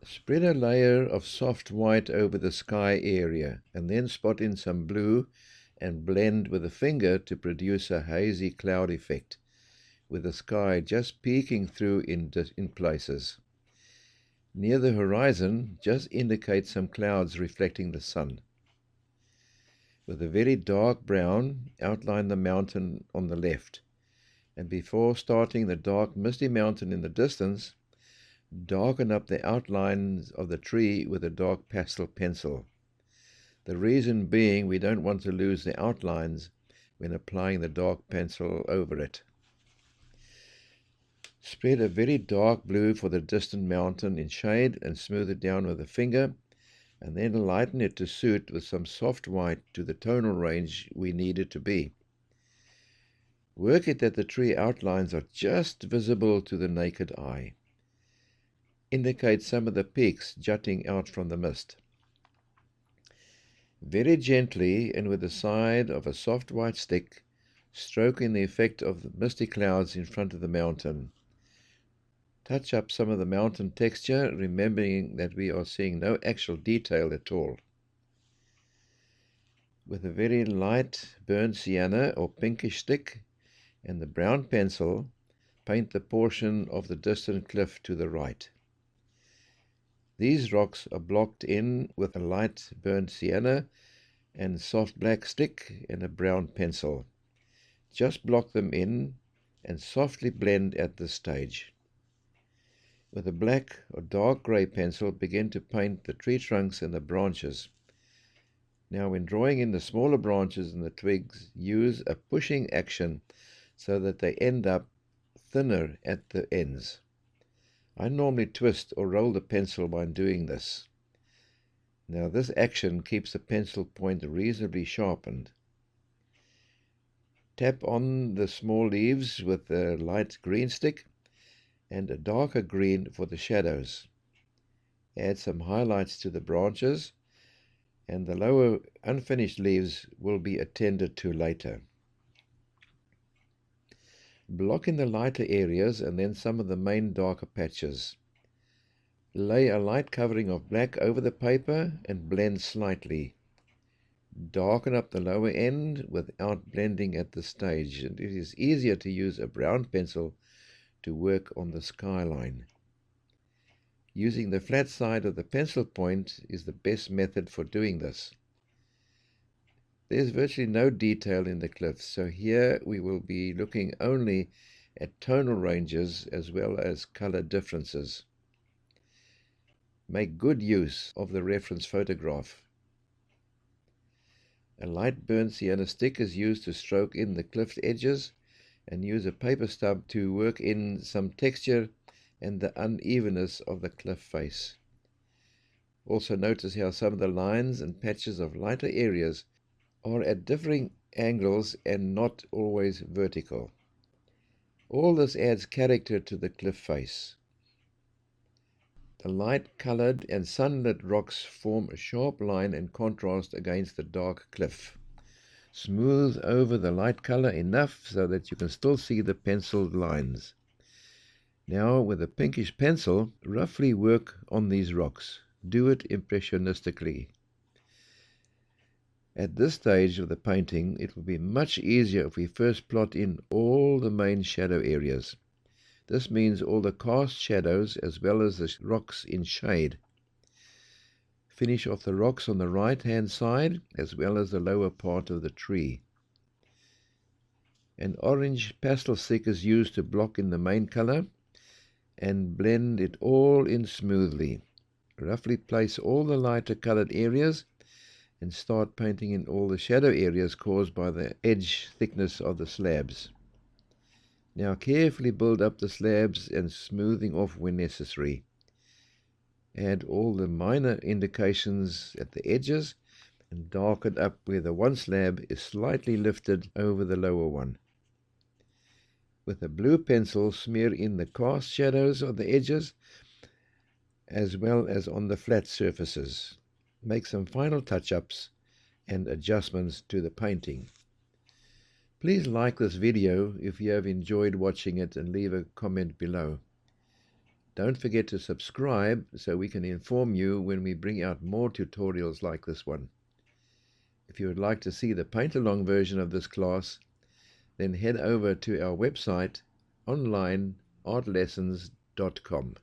Spread a layer of soft white over the sky area and then spot in some blue and blend with a finger to produce a hazy cloud effect, with the sky just peeking through in places. Near the horizon, just indicate some clouds reflecting the sun. With a very dark brown, outline the mountain on the left, and before starting the dark misty mountain in the distance, darken up the outlines of the tree with a dark pastel pencil. The reason being we don't want to lose the outlines when applying the dark pencil over it. Spread a very dark blue for the distant mountain in shade and smooth it down with a finger, and then lighten it to suit with some soft white to the tonal range we need it to be. Work it that the tree outlines are just visible to the naked eye. Indicate some of the peaks jutting out from the mist. Very gently and with the side of a soft white stick, stroke in the effect of the misty clouds in front of the mountain. Touch up some of the mountain texture, remembering that we are seeing no actual detail at all. With a very light burnt sienna or pinkish stick and the brown pencil, paint the portion of the distant cliff to the right. These rocks are blocked in with a light burnt sienna and soft black stick and a brown pencil. Just block them in and softly blend at this stage. With a black or dark grey pencil, begin to paint the tree trunks and the branches. Now, when drawing in the smaller branches and the twigs, use a pushing action so that they end up thinner at the ends. I normally twist or roll the pencil while doing this. Now, this action keeps the pencil point reasonably sharpened. Tap on the small leaves with a light green stick and a darker green for the shadows. Add some highlights to the branches, and the lower unfinished leaves will be attended to later. Block in the lighter areas and then some of the main darker patches. Lay a light covering of black over the paper and blend slightly. Darken up the lower end without blending at this stage, and it is easier to use a brown pencil to work on the skyline. Using the flat side of the pencil point is the best method for doing this. There's virtually no detail in the cliffs, so here we will be looking only at tonal ranges as well as color differences. Make good use of the reference photograph. A light burnt sienna stick is used to stroke in the cliff edges, and use a paper stub to work in some texture and the unevenness of the cliff face. Also notice how some of the lines and patches of lighter areas are at differing angles and not always vertical. All this adds character to the cliff face. The light-colored and sunlit rocks form a sharp line and contrast against the dark cliff. Smooth over the light color enough so that you can still see the penciled lines. Now, with a pinkish pencil, roughly work on these rocks. Do it impressionistically. At this stage of the painting, it will be much easier if we first plot in all the main shadow areas. This means all the cast shadows as well as the rocks in shade. Finish off the rocks on the right-hand side as well as the lower part of the tree. An orange pastel stick is used to block in the main color and blend it all in smoothly. Roughly place all the lighter colored areas and start painting in all the shadow areas caused by the edge thickness of the slabs. Now carefully build up the slabs and smoothing off when necessary. Add all the minor indications at the edges and darken up where the one slab is slightly lifted over the lower one. With a blue pencil, smear in the cast shadows of the edges as well as on the flat surfaces. Make some final touch-ups and adjustments to the painting. Please like this video if you have enjoyed watching it and leave a comment below. Don't forget to subscribe so we can inform you when we bring out more tutorials like this one. If you would like to see the paint-along version of this class, then head over to our website, onlineartlessons.com.